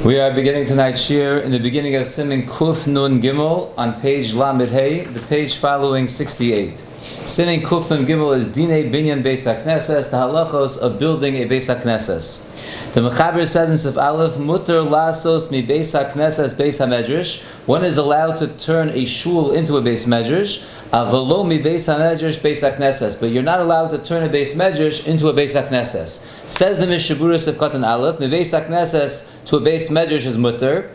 We are beginning tonight's Shiur in the beginning of Siman Kuf Nun Gimel on page Lamed Hey, the page following 68. Siman Kuf Nun Gimel is Dinei Binyan Bais Haknesses, the halachos of building a Bais Haknesses. The Mechaber says in Sif Aleph, Mutter Lasos mi Bais Haknesses Bais HaMedrash. One is allowed to turn a shul into a Bais Medrash. Avalo mi Bais HaMedrash Bais Haknesses. But you're not allowed to turn a Bais Medrash into a Bais Haknesses. Says the Mishna Berura Sif Katan Aleph, mi Bais Haknesses to a Bais Medrash is mutter.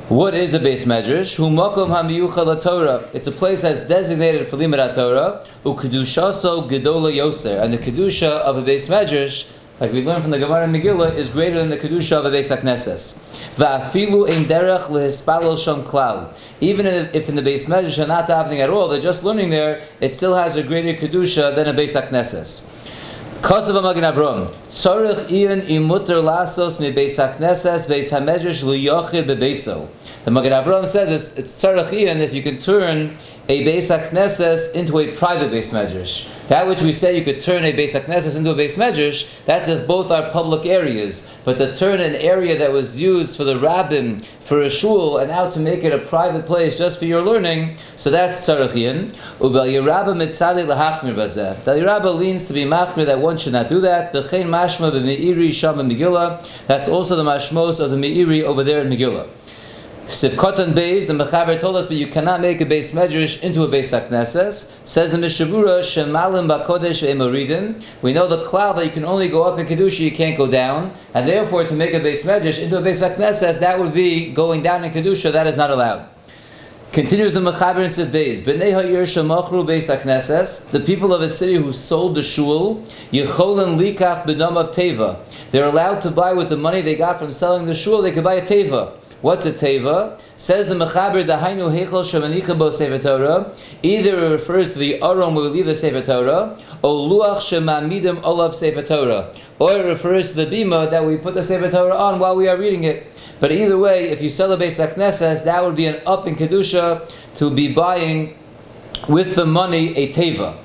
What is a Bais Medrash? Hu makom hamiyuchal Torah. It's a place that's designated for limud Torah. U kedushaso gedola yoser. And the kedusha of a Bais Medrash, like we learned from the Gemara in Megillah, is greater than the kedusha of a Bais Haknesses. Va'afilu ein derech lehispalel sham klal. Even if in the Bais Medrash are not davening at all, they're just learning there, it still has a greater kedusha than a Bais Haknesses. Kosav Magen Avram Tzorich Ian Imuter Lasos Mi Beis Haknesses Beis Hamedrash Liyochid Bebeiso. The Magen Avram says it's Tzorich Ian if you can turn a Beis Haknesses into a private Beis Medrash. That which we say you could turn a Beis Haknesses into a Beis Medrash, that's if both are public areas. But to turn an area that was used for the rabbin, for a shul, and now to make it a private place just for your learning, so that's Tzorich Ian. Ubel Yerabba Mitzadi Lahachmir Bazeh. The Yerabba leans to be machmir that one should not do that. V'chein mashma b'meiri sham Megillah. That's also the mashmos of the Meiri over there in Megillah. Sivkotan Bais, the Mechaber told us, but you cannot make a Bais Medrash into a Bais Haknesses. Says the Mishna Berura, Shemalim Bakodesh Ve'emoridin. We know the cloud that you can only go up in Kedusha, you can't go down, and therefore to make a Bais Medrash into a Bais Haknesses, that would be going down in Kedusha, that is not allowed. Continues the Mechaber in Sif Bais, B'nei ha'ir shemachru Bais Haknesses, the people of a city who sold the shul, Yecholen likach b'dam of teva. They're allowed to buy with the money they got from selling the shul, they could buy a teva. What's a teva? Says the Mechaber, Dahainu Heichel Shemanicha Bo Sefer Torah. Either it refers to the Aron where we leave the Sefer Torah, or Luach Shemamidim Olav Sefer Torah, or it refers to the Bima that we put the Sefer Torah on while we are reading it. But either way, if you sell a Bais Haknesses, that would be an up in Kedusha to be buying with the money a teva.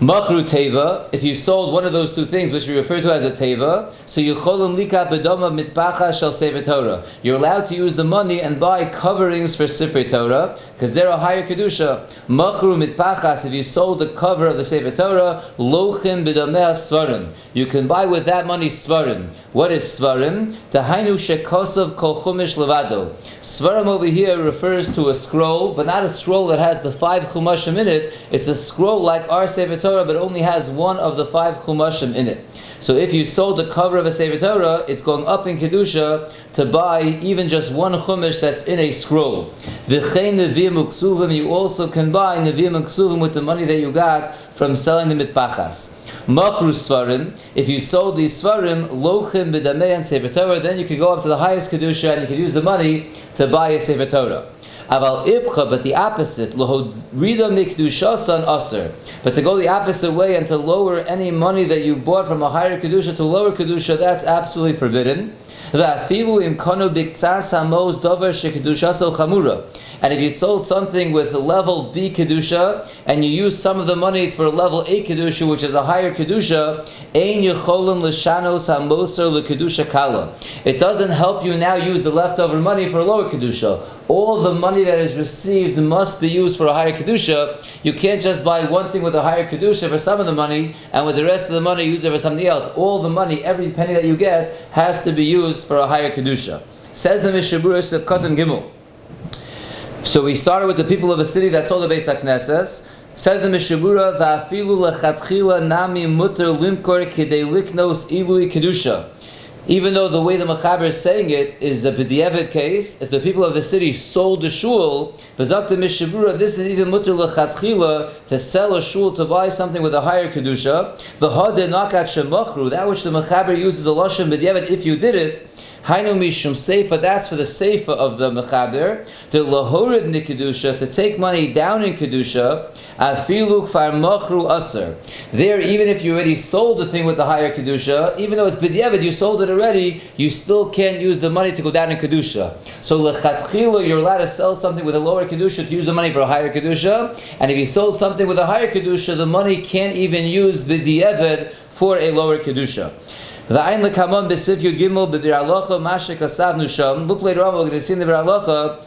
Machru teva, if you sold one of those two things, which we refer to as a teva, so you cholim lika bedoma mitpacha shel sefer Torah. You're allowed to use the money and buy coverings for sefer Torah, because they're a higher kedusha. Machru mitpachas, if you sold the cover of the sefer Torah, lochim bedomeh svarim. You can buy with that money svarim. What is svarim? Tahainu shekosov kol chumash levado. Svarim over here refers to a scroll, but not a scroll that has the 5 chumashim in it. It's a scroll like our sefer Torah, but only has one of the 5 chumashim in it. So if you sold the cover of a Sefer Torah, it's going up in Kedusha to buy even just one chumash that's in a scroll. V'chein neviim uksuvim, you also can buy neviim uksuvim with the money that you got from selling the mitpachas. Machru svarim, if you sold these svarim, lochim b'damei and Sefer Torah, then you could go up to the highest Kedusha and you could use the money to buy a Sefer Torah. Aval ibcha, but the opposite, lohodrida mikdushasan aser. But to go the opposite way and to lower any money that you bought from a higher kedusha to a lower kedusha, that's absolutely forbidden. Va'afilu im kanu biktsas hamos dover shekedushaso chamura. And if you sold something with level B kedusha and you use some of the money for level A kedusha, which is a higher kedusha, ein yecholim l'shanos hamoser l'kedusha kala. It doesn't help you now use the leftover money for a lower kedusha. All the money that is received must be used for a higher kedusha. You can't just buy one thing with a higher kedusha for some of the money, and with the rest of the money use it for something else. All the money, every penny that you get, has to be used for a higher kedusha. Says the Mishna Berura Sif Katan Gimel. So we started with the people of a city that sold the Bais Haknesses. Says the Mishna Berura, Va'afilu lechatchila nami muter limkor kidei liknos ilui kedusha. Even though the way the Mechaber is saying it is a b'diavad case, if the people of the city sold the shul, B'zak the Mishna Berura, this is even muter lechatchila to sell a shul to buy something with a higher kedusha. V'hadeh nakat shemachru, that which the Mechaber uses a lashon b'diavad if you did it. Hainu mishum seifa, that's for the seifa of the Mechaber, to lahorid ni kedusha, to take money down in kedusha, afilu kfar machru aser. There, even if you already sold the thing with the higher kedusha, even though it's b'diavad, you sold it already, you still can't use the money to go down in kedusha. So lechatchila, you're allowed to sell something with a lower kedusha to use the money for a higher kedusha, and if you sold something with a higher kedusha, the money can't even use b'diavad for a lower kedusha. V'ayin lekamon b'sif yud gimel b'bir halacha mashik asavnu sham. Look later on, we're going to see in the bir halacha,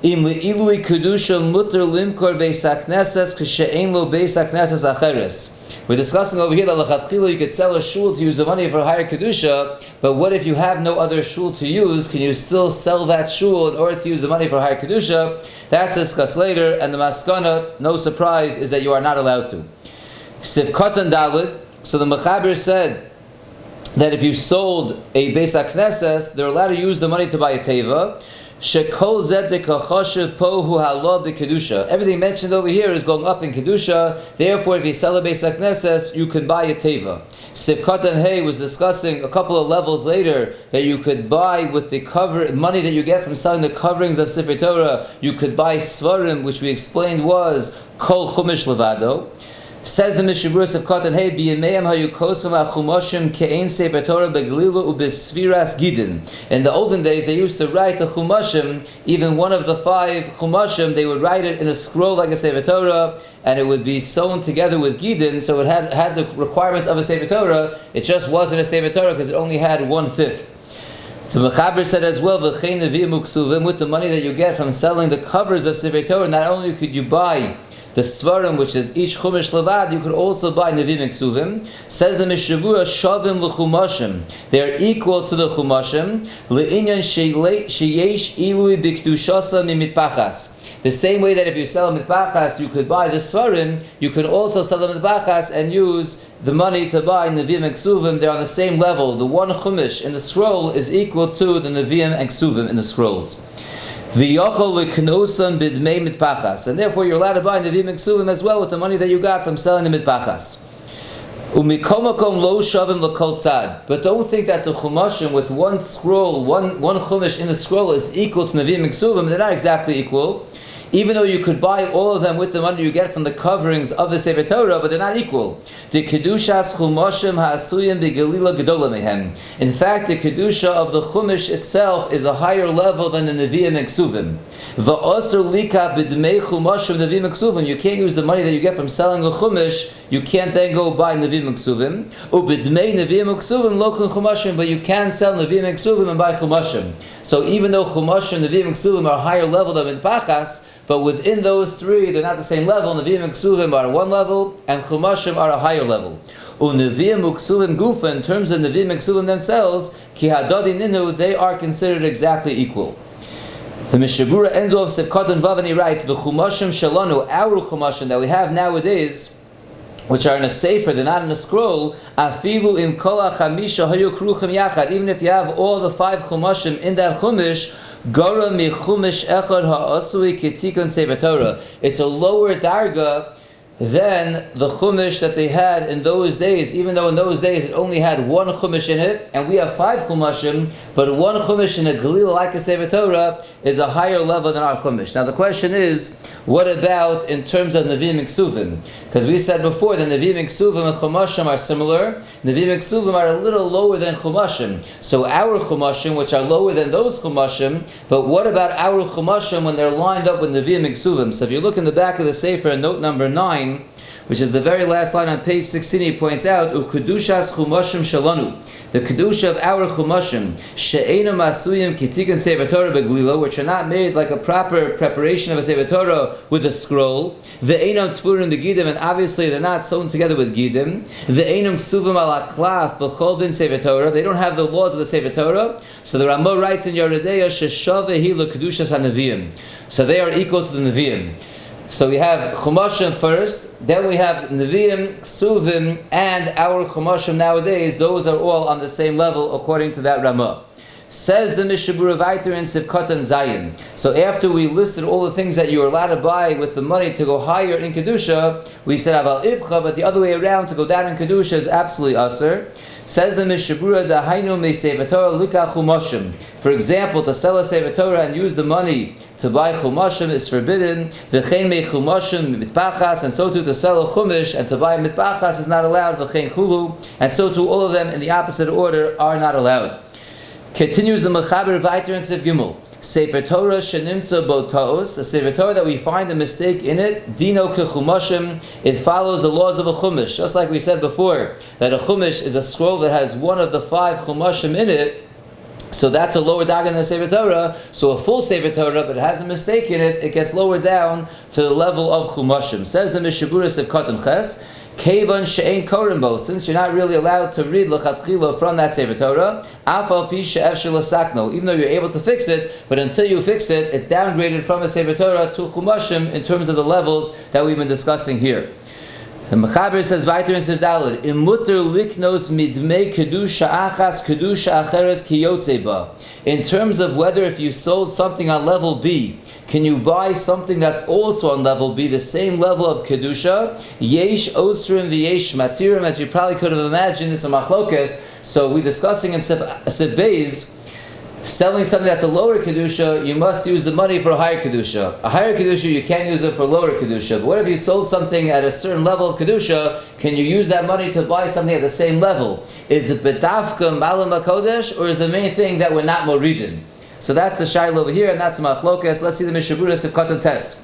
im le'ilui kedusha muter limkor beis haknesses k'she'ein lo beis haknesses acheres. We're discussing over here that l'chatchila you could sell a shul to use the money for higher kedusha, but what if you have no other shul to use? Can you still sell that shul in order to use the money for higher kedusha? That's discussed later, and the maskana, no surprise, is that you are not allowed to. Sif katan dalid. So the mechaber said that if you sold a Beis Haknesses, they're allowed to use the money to buy a teva. Shekol zedek hachashiv pohu halav b'kedusha. Everything mentioned over here is going up in kedusha. Therefore, if you sell a Beis Haknesses, you could buy a teva. Sivkat and Hay was discussing a couple of levels later that you could buy with the money that you get from selling the coverings of Sefer Torah. You could buy svarim, which we explained was kol chumash levado. Says the Mishnah Berura of Katan Hey Biyameim Hayu Kosvam Achumashim Ke'ein Sefer Torah Beglila Ubesviras Gidin. In the olden days, they used to write the Chumashim, even one of the 5 Chumashim, they would write it in a scroll like a Sefer Torah, and it would be sewn together with Gidin, so it had the requirements of a Sefer Torah. It just wasn't a Sefer Torah because it only had 1/5. The Mechaber said as well, V'chein Nevi'im Uksuvim, with the money that you get from selling the covers of Sefer Torah, not only could you buy the svarim, which is each chumash levad, you could also buy nevim and ksuvim. Says the Mishnah Berura, shavim l'chumashim. They are equal to the chumashim. Le'inyan sheyesh ilui b'kdushasa mimitpachas. The same way that if you sell mitpachas, you could buy the svarim, you could also sell them mitpachas and use the money to buy nevim and ksuvim. They're on the same level. The one chumash in the scroll is equal to the nevim and ksuvim in the scrolls. And therefore you're allowed to buy Nevim and Ksuvim as well with the money that you got from selling the mitpachas. But don't think that the Chumashim with one scroll, one Chumash in the scroll is equal to Nevim and Ksuvim. They're not exactly equal. Even though you could buy all of them with the money you get from the coverings of the Sefer Torah, but they're not equal. The Kedushas Chumashim Ha'asuyim Begelila Gedola Mehem. In fact, the Kedusha of the Chumash itself is a higher level than the Nevi'im and Ksuvim. Va'osr lika b'dmei Chumashim Nevi'im and Ksuvim. You can't use the money that you get from selling a Chumash. You can't then go buy Nevi'im and Ksuvim. U'b'dmei Nevi'im and Ksuvim lokun Chumashim. But you can sell Nevi'im and Ksuvim and buy Chumashim. So even though Chumashim, Nevi'im and Ksuvim are higher level than Mitpachas, but within those 3, they're not the same level. Nevi'im and Ksuvim are one level, and Chumashim are a higher level. Nevi'im and Ksuvim gufa, in terms of Nevi'im and Ksuvim themselves, ki hadadi ninu, they are considered exactly equal. The Mishnah Berura ends off Sivkat and Vav, and he writes, the Chumashim shalanu, our Chumashim that we have nowadays, which are in a sefer, they're not in a scroll. Afilu im kol ha'chamisha hayu kruchim yachad. Even if you have all the 5 chumashim in that chumash, gara mi chumash echad ha'asui ketikon sefer Torah. It's a lower darga than the chumash that they had in those days, even though in those days it only had 1 chumash in it, and we have 5 chumashim, but 1 chumash in a galil like a Sefer Torah is a higher level than our chumash. Now the question is, what about in terms of Nevi'im and Ksuvim? Because we said before that Nevi'im and Ksuvim and Chumashim are similar. Nevi'im and Ksuvim are a little lower than Chumashim. So our Chumashim, which are lower than those Chumashim, but what about our Chumashim when they're lined up with Nevi'im and Ksuvim? So if you look in the back of the Sefer in note number 9, which is the very last line on page 16, he points out, U'kedushas chumashim shalanu, the kedusha of our chumashim, she'ena masuyim kitikan sefer Torah beglila, which are not made like a proper preparation of a sefer Torah with a scroll, ve'enam tfurim begidim, and obviously they're not sewn together with gidim, ve'enam ksuvim ala klaf v'chol bin sefer Torah, they don't have the laws of the sefer Torah, so the Ramah writes in Yoredeya, sheshave hi l'kedushas ha-nevi'im, so they are equal to the nevi'im. So we have Chumashim first, then we have Nevi'im, Ksuvim, and our Chumashim nowadays. Those are all on the same level according to that Ramah. Says the Mishnah Berura Vayter in Sivkat and Zayin. So after we listed all the things that you are allowed to buy with the money to go higher in Kedusha, we said Aval Ibcha, but the other way around, to go down in Kedusha is absolutely Aser. Says the Mishnah Berura, Dahainu me Sefer Torah lika Chumashim. For example, to sell a Sefer Torah and use the money to buy Chumashim is forbidden. V'chein me Chumashim mitpachas, and so too to sell a Chumash and to buy mitpachas is not allowed. V'chein Kulu, and so too all of them in the opposite order are not allowed. Continues the Mechaber Vayter in Siv Gimel. Sefer Torah shenimtza bo ta'os, a Sefer Torah that we find a mistake in it, dino kechumashim, it follows the laws of a chumash. Just like we said before, that a chumash is a scroll that has one of the 5 chumashim in it, so that's a lower dagan than a Sefer Torah. So a full Sefer Torah, but it has a mistake in it, it gets lowered down to the level of chumashim. Says the Mishna Berura of Katan Ches, Kevan she'ein koren bo, since you're not really allowed to read lechatchila from that Sefer Torah, afal pi she'efshel l'sakno, even though you're able to fix it, but until you fix it, it's downgraded from a Sefer Torah to chumashim in terms of the levels that we've been discussing here. The Mechaber says weiter in Sivdalad, Imutter liknos midmei kedusha achas kedusha acheres kiyotze ba. In terms of whether if you sold something on level B, can you buy something that's also on level B, the same level of kedusha? Yesh osrim v'yesh matirim, as you probably could have imagined, it's a machlokes. So we're discussing in Siv Bais, selling something that's a lower kedusha, you must use the money for a higher kedusha. A higher kedusha, you can't use it for lower kedusha. But what if you sold something at a certain level of kedusha? Can you use that money to buy something at the same level? Is it bedafka malam hakodesh, or is the main thing that we're not moridin? So that's the shaila over here, and that's machlokes. Let's see the Mishna Berura of Katan Tes.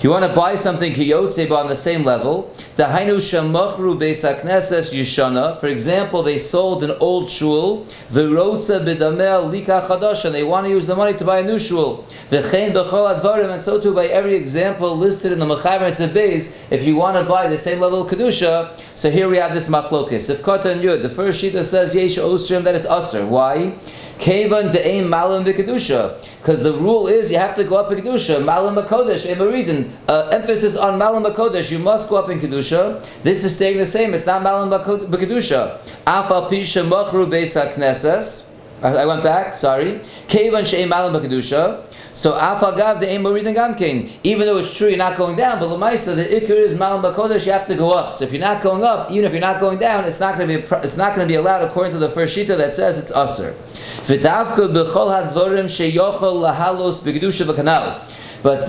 You want to buy something kiyotze on the same level. The hainu shamachru Bais Haknesses yishana. For example, they sold an old shul. V'rotza b'dameh lika chadash, and they want to use the money to buy a new shul. V'chein b'chol advarim, and so too by every example listed in the Mechaber Siv Bais. If you want to buy the same level of kedusha, so here we have this machlokes. If Katan Yud, the first shita says yesh osrim, that it's aser. Why? Kevan de'ein malam b'kedusha, because the rule is you have to go up in kedusha. Malam b'kodesh, emaridin. Emphasis on malam b'kodesh. You must go up in kedusha. This is staying the same. It's not malam b'kedusha. Afal pisha machru Bais Haknesses. I went back. Sorry. Kevan she'ein malam b'kedusha. So afal gav de'ein maridin gamkein. Even though it's true you're not going down, but l'maisa the ikar is malam b'kodesh. You have to go up. So if you're not going up, even if you're not going down, it's not going to be allowed according to the first shita that says it's aser. But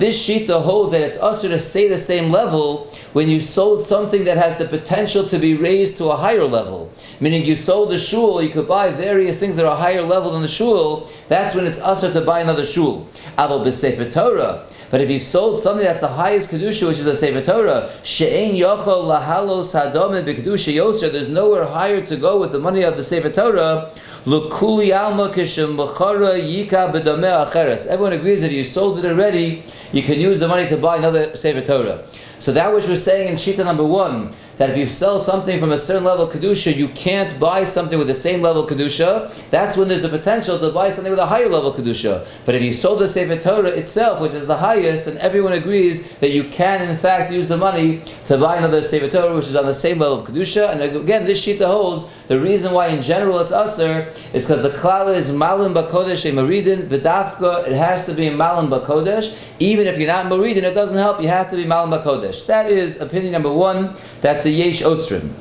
this shita holds that it's usher to say the same level when you sold something that has the potential to be raised to a higher level. Meaning you sold a shul, you could buy various things that are a higher level than the shul, that's when it's usher to buy another shul. Aval b'sefer Torah. But if you sold something that's the highest kedusha, which is a Sefer Torah, she'ein yochol lahalos hadamim b'kedusha yoser, there's nowhere higher to go with the money of the Sefer Torah. L'kuli alma kishem mechara yika b'dameh acheres. Everyone agrees that you sold it already, you can use the money to buy another Sefer Torah. So that which we're saying in Shita number 1, that if you sell something from a certain level of Kedusha, you can't buy something with the same level of Kedusha, that's when there's a potential to buy something with a higher level of Kedusha. But if you sold the Sefer Torah itself, which is the highest, then everyone agrees that you can in fact use the money to buy another Sefer Torah, which is on the same level of Kedusha. And again, this Shita holds, the reason why in general it's Aser is because the klala is Malim Bakodesh Maridin, B'dafka, it has to be Malim Bakodesh. Even if you're not Maridin, it doesn't help, you have to be Malim Bakodesh. That is opinion number 1, that's the Yesh Osrim.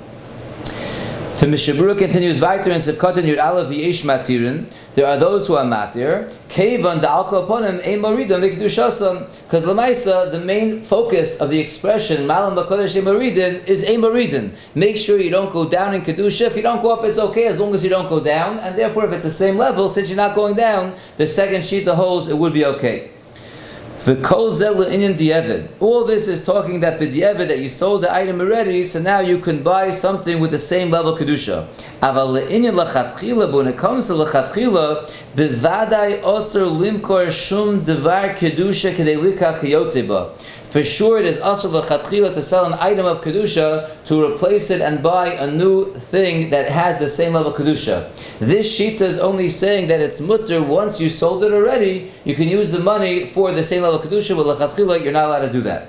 The Mishna Berura continues weiter in Sivkatan Yud Aleph Yesh Matirin. There are those who are matir. Kevan da'alko uponim ein moridin mikdushasan. Because l'maisa, the main focus of the expression malam b'kodesh ein moridin is ein moridin. Make sure you don't go down in kedusha. If you don't go up, it's okay as long as you don't go down. And therefore, if it's the same level, since you're not going down, the second shita holds it would be okay. The kol zel inyan di'evid. All this is talking that b'di'evid, that you sold the item already, so now you can buy something with the same level of kedusha. Aval le'inyan lachatchila, but when it comes to lachatchila, b'vadai osir limkor shum devar kedusha kedei likach yotze ba. For sure, it is asur l'chatchila to sell an item of kedusha to replace it and buy a new thing that has the same level of kedusha. This shita is only saying that it's mutter once you sold it already. You can use the money for the same level of kedusha. With l'chatchila, you're not allowed to do that.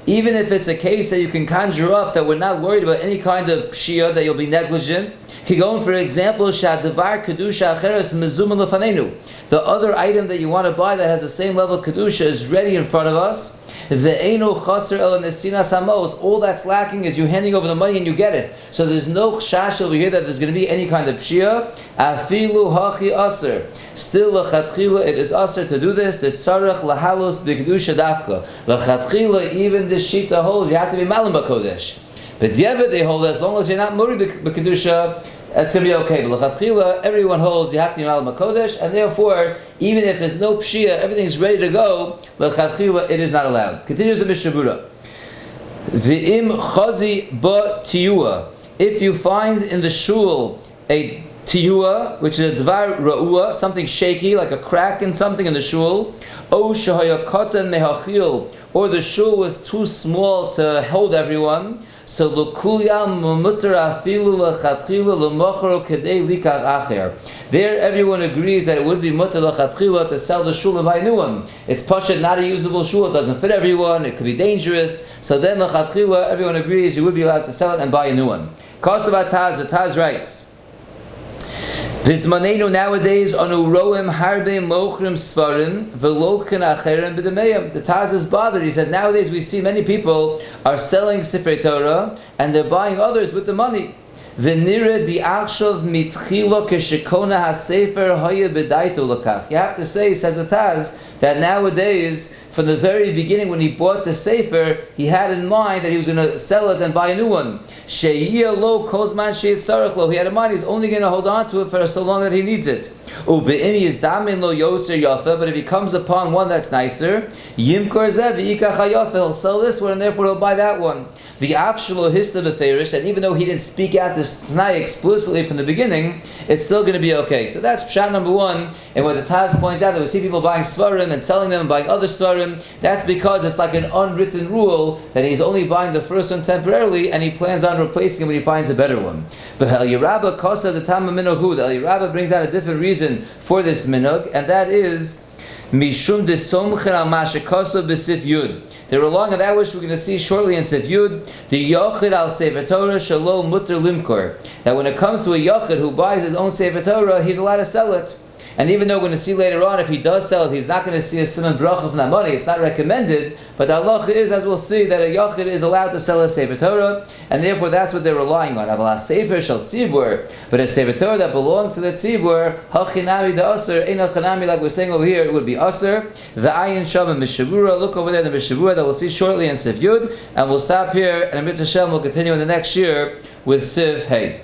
Even if it's a case that you can conjure up that we're not worried about any kind of pshia, that you'll be negligent. Kigon, for example, shadavar kedusha acheres mezuman lefanenu. The other item that you want to buy that has the same level of kedusha is ready in front of us. Ve'enu chaser el nesinas hamos. All that's lacking is you handing over the money and you get it. So there's no chash over here that there's going to be any kind of pshia. Afilu hachi aser. Still, l'chatchila, it is aser to do this. The tzarech lahalos b'kedusha dafka. L'chatchila, even this shita holds, you have to be malam b'kodesh. But Yevid, they hold as long as you're not murid b'kedusha, that's going to be okay. But l'chatchila, everyone holds you have to be Al Makodesh, and therefore, even if there's no pshia, everything's ready to go, l'chatchila, it is not allowed. Continues the Mishna Berura. V'im chazi ba tiyua. If you find in the shul a tiyua, which is a dvar ra'ua, something shaky, like a crack in something in the shul, o shahaya katan mehachil, or the shul was too small to hold everyone, so l'kulyam mutar afilu l'chatchila l'mocharo kedei likach acher. There, everyone agrees that it would be mutar l'chatchila to sell the shul and buy a new one. It's pashat, not a usable shul. It doesn't fit everyone. It could be dangerous. So then l'chatchila, everyone agrees you would be allowed to sell it and buy a new one. Kasav Taz, the Taz writes, Bizmanenu nowadays anu roim harbe mochrim svarim velochin acherim b'demeim. The Taz is bothered. He says nowadays we see many people are selling Sifrei Torah and they're buying others with the money. V'nira di'achshav mitchila keshekona hasefer haya b'daitu lakach. You have to say, says the Taz, that nowadays, from the very beginning when he bought the Sefer, he had in mind that he was going to sell it and buy a new one. She'iyah lo kozman she'yitztarech lo. He had in mind he's only going to hold on to it for so long that he needs it. U'be'im yizdamin lo yoser yafa. But if he comes upon one that's nicer, yimkor zeh v'yikach hayafa. He'll sell this one and therefore he'll buy that one. The afshalo hista b'ferish, and even though he didn't speak out this t'nai explicitly from the beginning, it's still going to be okay. So that's pshat number one. And what the Taz points out, that we see people buying svarim and selling them and buying other svarim, that's because it's like an unwritten rule that he's only buying the first one temporarily and he plans on replacing it when he finds a better one. The Eliyarabba kosa the Tama Minoghu. The Eliyarabba brings out a different reason for this minog, and that is Mishum desomchen al mashikosa b'sif yud. They were along on that which we're going to see shortly in Sif Yud, the Yochid al Sefer Torah Shalom Mutter Limkor. That when it comes to a Yochid who buys his own Sefer Torah, he's allowed to sell it. And even though we're going to see later on, if he does sell it, he's not going to see a Siman bracha from that money. It's not recommended. But the halacha is, as we'll see, that a Yochid is allowed to sell a Sefer Torah, and therefore that's what they're relying on. Aval Sefer shel Tzibur, but a Sefer Torah that belongs to the Tzibur, hachinami da aser, ein hachinami, like we're saying over here, it would be aser. The ayin sham and Mishna Berura. Look over there in the Mishna Berura that we'll see shortly in Sif Yud, and we'll stop here, and Mitzvah Hashem will continue in the next year with Sif Hey.